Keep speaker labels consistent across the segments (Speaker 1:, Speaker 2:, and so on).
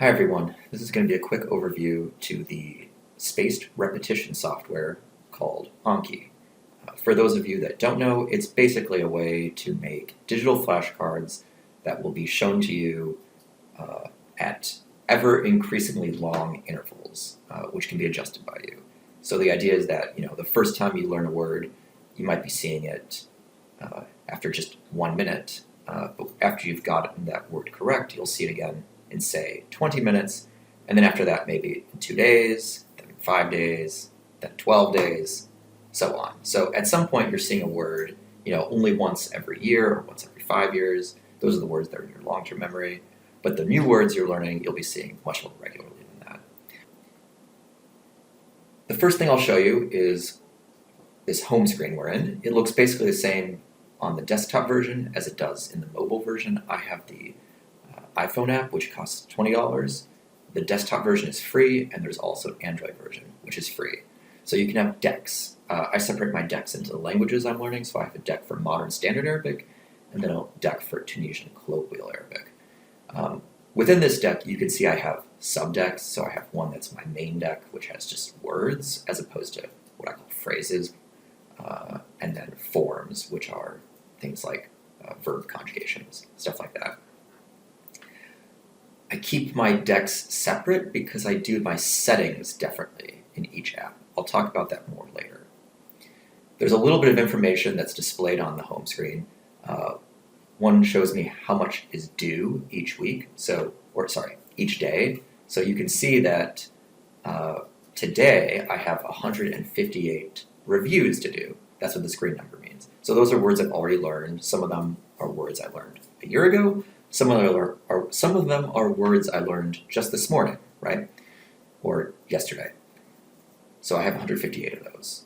Speaker 1: Hi everyone, this is going to be a quick overview to the spaced repetition software called Anki. For those of you that don't know, it's basically a way to make digital flashcards that will be shown to you at ever increasingly long intervals, which can be adjusted by you. So the idea is that the first time you learn a word, you might be seeing it after just 1 minute, but after you've gotten that word correct, you'll see it again in, say, 20 minutes, and then after that, maybe in 2 days, then 5 days, then 12 days, so on. So at some point, you're seeing a word, only once every year or once every 5 years. Those are the words that are in your long-term memory. But the new words you're learning, you'll be seeing much more regularly than that. The first thing I'll show you is this home screen we're in. It looks basically the same on the desktop version as it does in the mobile version. I have the iPhone app, which costs $20. The desktop version is free, and there's also an Android version, which is free. So you can have decks. I separate my decks into the languages I'm learning, so I have a deck for Modern Standard Arabic, and then a deck for Tunisian Colloquial Arabic. Within this deck, you can see I have subdecks, so I have one that's my main deck, which has just words, as opposed to what I call phrases, and then forms, which are things like verb conjugations, stuff like that. I keep my decks separate because I do my settings differently in each app. I'll talk about that more later. There's a little bit of information that's displayed on the home screen. One shows me how much is due each week, each day. So you can see that today I have 158 reviews to do. That's what the screen number means. So those are words I've already learned. Some of them are words I learned a year ago. Some of them are words I learned just this morning, right? Or yesterday. So I have 158 of those.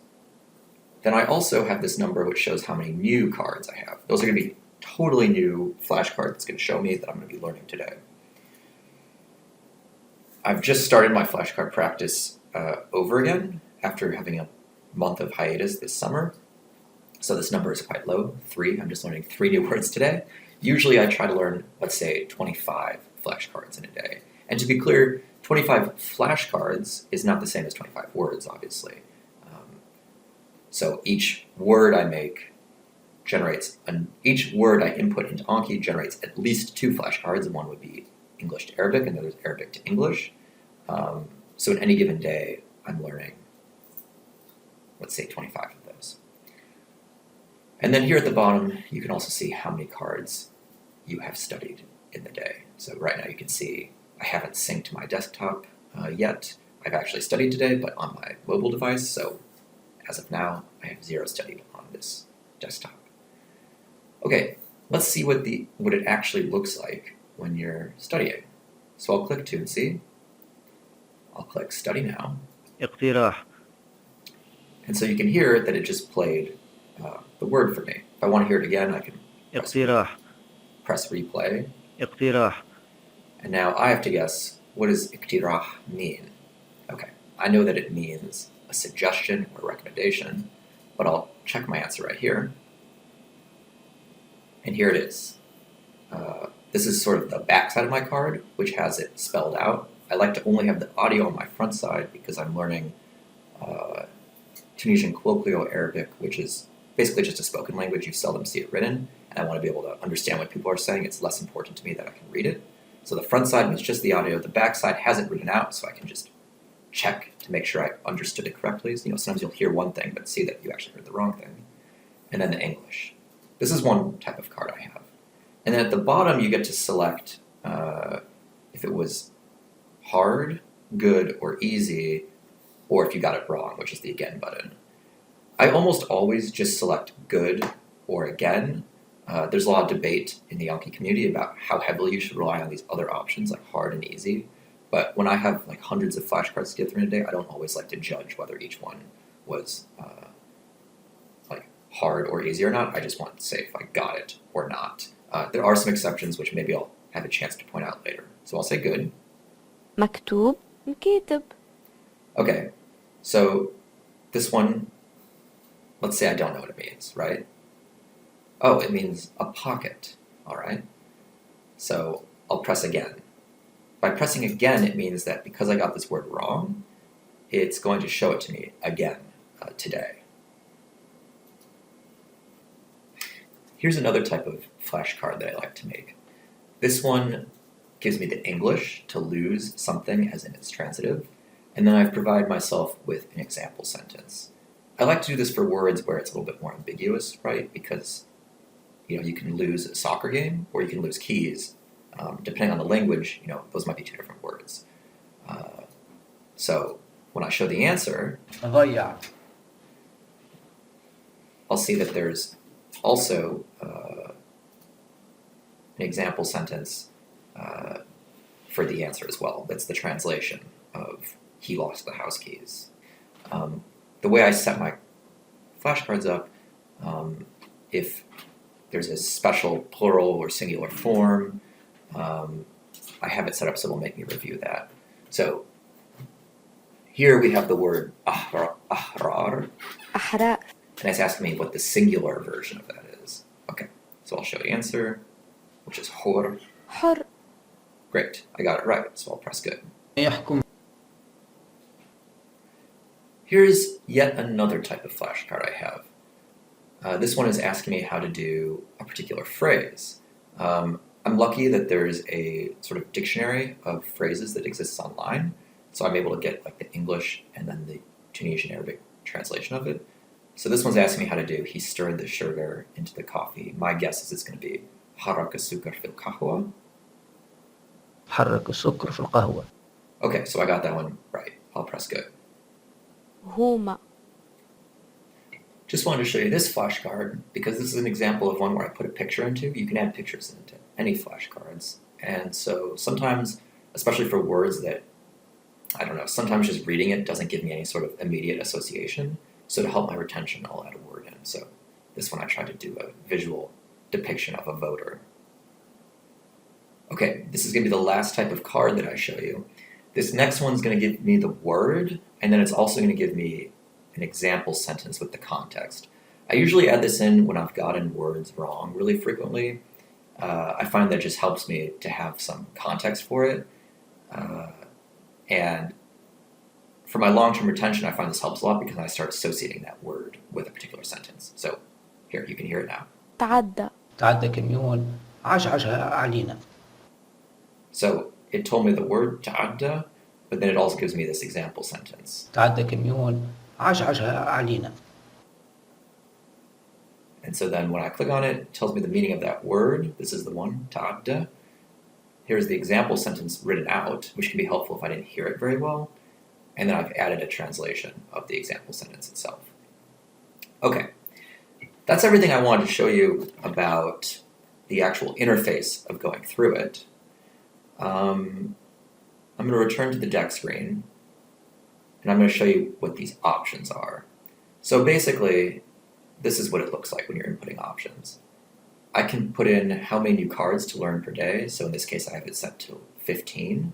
Speaker 1: Then I also have this number which shows how many new cards I have. Those are going to be totally new flashcards that's going to show me that I'm going to be learning today. I've just started my flashcard practice over again after having a month of hiatus this summer. So this number is quite low, 3. I'm just learning 3 new words today. Usually I try to learn, let's say, 25 flashcards in a day. And to be clear, 25 flashcards is not the same as 25 words, obviously. So each word I make each word I input into Anki generates at least 2 flashcards, and one would be English to Arabic, and the other is Arabic to English. So in any given day, I'm learning, let's say, 25 of those. And then here at the bottom, you can also see how many cards you have studied in the day. So right now you can see I haven't synced my desktop yet. I've actually studied today, but on my mobile device. So as of now, I have 0 studied on this desktop. Okay, let's see what it actually looks like when you're studying. So I'll click to see. I'll click Study Now.
Speaker 2: اقتراح.
Speaker 1: And so you can hear that it just played the word for me. If I want to hear it again, I can press replay.
Speaker 2: اقتراح.
Speaker 1: And now I have to guess, what does اقتراح mean? Okay, I know that it means a suggestion or recommendation, but I'll check my answer right here. And here it is. This is sort of the back side of my card, which has it spelled out. I like to only have the audio on my front side because I'm learning Tunisian Colloquial Arabic, which is basically just a spoken language. You seldom see it written, and I want to be able to understand what people are saying. It's less important to me that I can read it. So the front side was just the audio. The back side has it written out, so I can just check to make sure I understood it correctly. Sometimes you'll hear one thing, but see that you actually heard the wrong thing. And then the English. This is one type of card I have. And then at the bottom, you get to select if it was hard, good, or easy, or if you got it wrong, which is the again button. I almost always just select good or again. There's a lot of debate in the Anki community about how heavily you should rely on these other options like hard and easy. But when I have like hundreds of flashcards to get through in a day, I don't always like to judge whether each one was like hard or easy or not. I just want to say if I got it or not. There are some exceptions which maybe I'll have a chance to point out later. So I'll say good.
Speaker 3: مكتوب كاتب.
Speaker 1: Okay, so this one, let's say I don't know what it means, right? Oh, it means a pocket, all right? So I'll press again. by pressing again, it means that because I got this word wrong, it's going to show it to me again today. Here's another type of flashcard that I like to make. This one gives me the English to lose something as in its transitive, and then I've provided myself with an example sentence. I like to do this for words where it's a little bit more ambiguous, right? Because you can lose a soccer game or you can lose keys. Depending on the language, those might be two different words. So when I show the answer,
Speaker 2: ضيع.
Speaker 1: I'll see that there's also an example sentence for the answer as well. That's the translation of he lost the house keys. The way I set my flashcards up, if there's a special plural or singular form, I have it set up so it'll make me review that. So here we have the word ahrar,
Speaker 3: أحرار.
Speaker 1: and it's asking me what the singular version of that is. Okay, so I'll show the answer, which is hor.
Speaker 3: حر.
Speaker 1: Great, I got it right, so I'll press good.
Speaker 2: يحكم.
Speaker 1: Here's yet another type of flashcard I have. This one is asking me how to do a particular phrase. I'm lucky that there's a sort of dictionary of phrases that exists online, so I'm able to get like the English and then the Tunisian Arabic translation of it. So this one's asking me how to do he stirred the sugar into the coffee. My guess is it's going to be حرك السكر في القهوة.
Speaker 2: حرك السكر في القهوة.
Speaker 1: Okay, so I got that one right. I'll press good.
Speaker 3: هما.
Speaker 1: Just wanted to show you this flashcard because this is an example of one where I put a picture into. You can add pictures into any flashcards. And so sometimes, especially for words that, I don't know, sometimes just reading it doesn't give me any sort of immediate association. So to help my retention, I'll add a word in. So this one I tried to do a visual depiction of a voter. Okay, this is going to be the last type of card that I show you. This next one's going to give me the word, and then it's also going to give me an example sentence with the context. I usually add this in when I've gotten words wrong really frequently. I find that just helps me to have some context for it. And for my long-term retention, I find this helps a lot because I start associating that word with a particular sentence. So here, you can hear it now.
Speaker 3: تعدى.
Speaker 2: تعدى كميون. عاش علينا.
Speaker 1: So it told me the word ta'adda, but then it also gives me this example sentence.
Speaker 2: تعدى كميون. عاش علينا.
Speaker 1: And so then when I click on it, it tells me the meaning of that word. This is the one, ta'adda. Here's the example sentence written out, which can be helpful if I didn't hear it very well. And then I've added a translation of the example sentence itself. Okay, that's everything I wanted to show you about the actual interface of going through it. I'm going to return to the deck screen, and I'm going to show you what these options are. So basically, this is what it looks like when you're inputting options. I can put in how many new cards to learn per day. So in this case, I have it set to 15.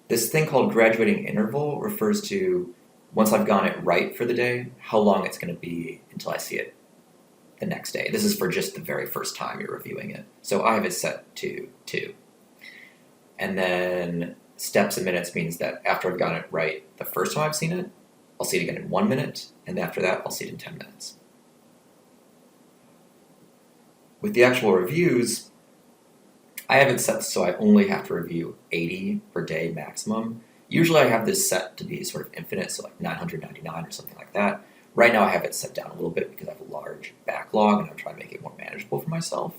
Speaker 1: This thing called graduating interval refers to, once I've gotten it right for the day, how long it's going to be until I see it the next day. This is for just the very first time you're reviewing it. So I have it set to 2. And then steps and minutes means that after I've gotten it right the first time I've seen it, I'll see it again in 1 minute, and after that, I'll see it in 10 minutes. With the actual reviews, I have it set so I only have to review 80 per day maximum. Usually I have this set to be sort of infinite, so like 999 or something like that. Right now I have it set down a little bit because I have a large backlog and I'm trying to make it more manageable for myself.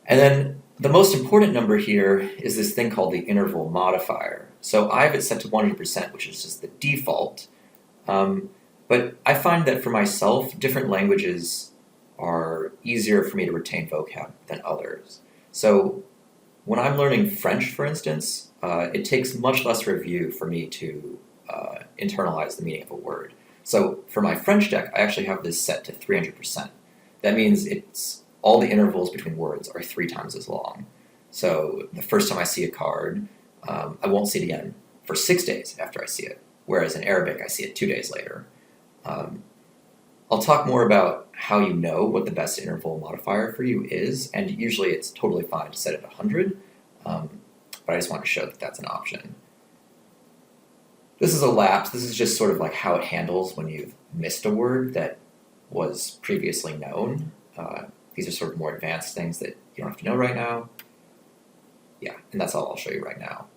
Speaker 1: And then the most important number here is this thing called the interval modifier. So I have it set to 100%, which is just the default. But I find that for myself, different languages are easier for me to retain vocab than others. So when I'm learning French, for instance, it takes much less review for me to internalize the meaning of a word. So for my French deck, I actually have this set to 300%. That means it's all the intervals between words are 3 times as long. So the first time I see a card, I won't see it again for 6 days after I see it. Whereas in Arabic, I see it 2 days later. I'll talk more about how you know what the best interval modifier for you is, and usually it's totally fine to set it at 100. but I just want to show that that's an option. This is a lapse. This is just sort of like how it handles when you've missed a word that was previously known. These are sort of more advanced things that you don't have to know right now. Yeah, and that's all I'll show you right now.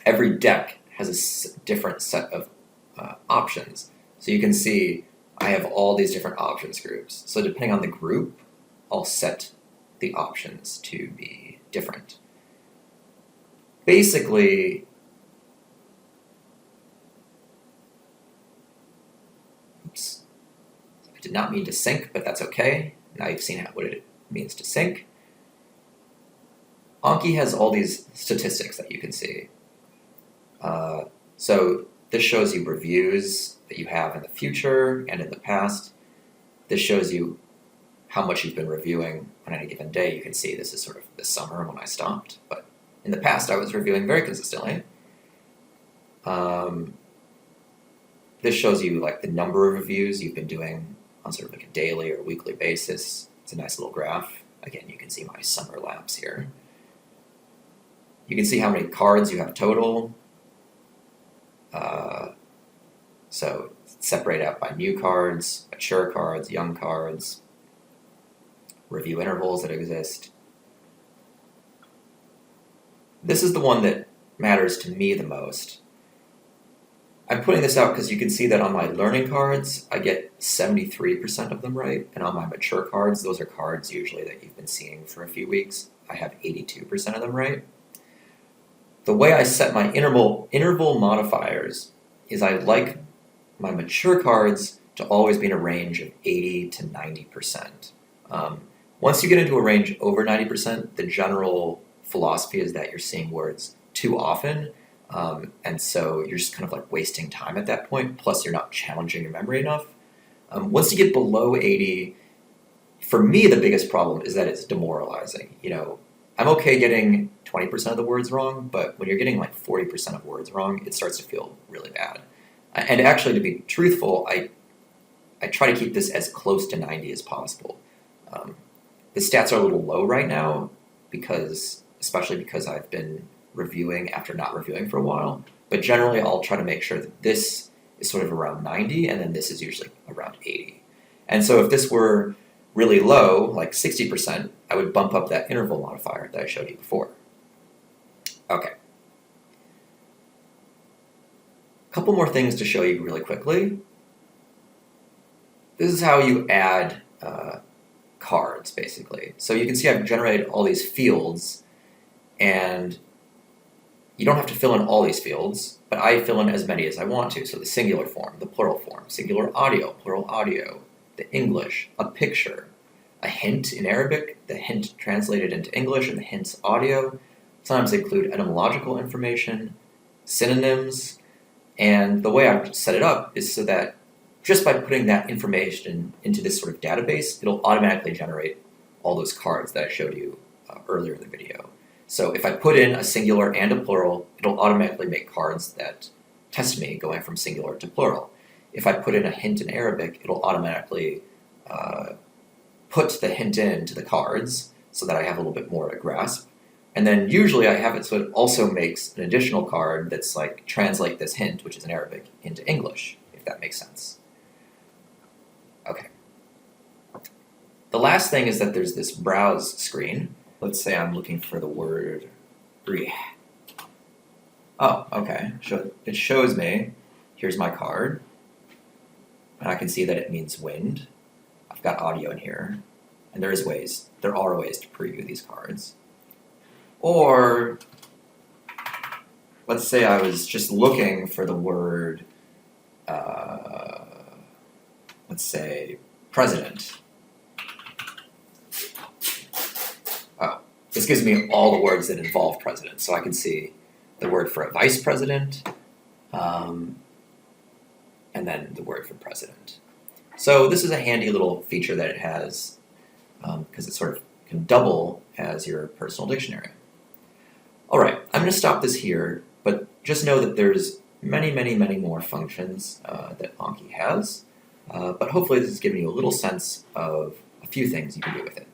Speaker 1: Every deck has a different set of options. So you can see I have all these different options groups. So depending on the group, I'll set the options to be different. Basically, oops, I did not mean to sync, but that's okay. Now you've seen what it means to sync. Anki has all these statistics that you can see. So this shows you reviews that you have in the future and in the past. This shows you how much you've been reviewing on any given day. You can see this is sort of the summer when I stopped, but in the past I was reviewing very consistently. This shows you like the number of reviews you've been doing on sort of like a daily or weekly basis. It's a nice little graph. Again, you can see my summer lapse here. You can see how many cards you have total. So separate out by new cards, mature cards, young cards, review intervals that exist. This is the one that matters to me the most. I'm putting this out because you can see that on my learning cards, I get 73% of them right. And on my mature cards, those are cards usually that you've been seeing for a few weeks, I have 82% of them right. The way I set my interval modifiers is I like my mature cards to always be in a range of 80 to 90%. Once you get into a range over 90%, the general philosophy is that you're seeing words too often, and so you're just kind of like wasting time at that point, plus you're not challenging your memory enough. Once you get below 80, for me the biggest problem is that it's demoralizing. You know, I'm okay getting 20% of the words wrong, but when you're getting like 40% of words wrong, it starts to feel really bad. And actually, to be truthful, I try to keep this as close to 90 as possible. The stats are a little low right now, especially because I've been reviewing after not reviewing for a while. But generally, I'll try to make sure that this is sort of around 90, and then this is usually around 80. And so if this were really low, like 60%, I would bump up that interval modifier that I showed you before. Okay. A couple more things to show you really quickly. This is how you add cards, basically. So you can see I've generated all these fields, and you don't have to fill in all these fields, but I fill in as many as I want to. So the singular form, the plural form, singular audio, plural audio, the English, a picture, a hint in Arabic, the hint translated into English, and the hint's audio. Sometimes they include etymological information, synonyms, and the way I've set it up is so that just by putting that information into this sort of database, it'll automatically generate all those cards that I showed you earlier in the video. So if I put in a singular and a plural, it'll automatically make cards that test me going from singular to plural. If I put in a hint in Arabic, it'll automatically put the hint into the cards so that I have a little bit more to grasp. And then usually I have it so it also makes an additional card that's like translate this hint, which is in Arabic, into English, if that makes sense. Okay. The last thing is that there's this browse screen. Let's say I'm looking for the word rih. Oh, okay. It shows me, here's my card, and I can see that it means wind. I've got audio in here, and there are ways to preview these cards. Or, let's say I was just looking for the word, let's say, president. Oh, this gives me all the words that involve president. So I can see the word for a vice president, and then the word for president. So this is a handy little feature that it has, because it sort of can double as your personal dictionary. All right, I'm going to stop this here, but just know that there's many, many, many more functions that Anki has, but hopefully this has given you a little sense of a few things you can do with it.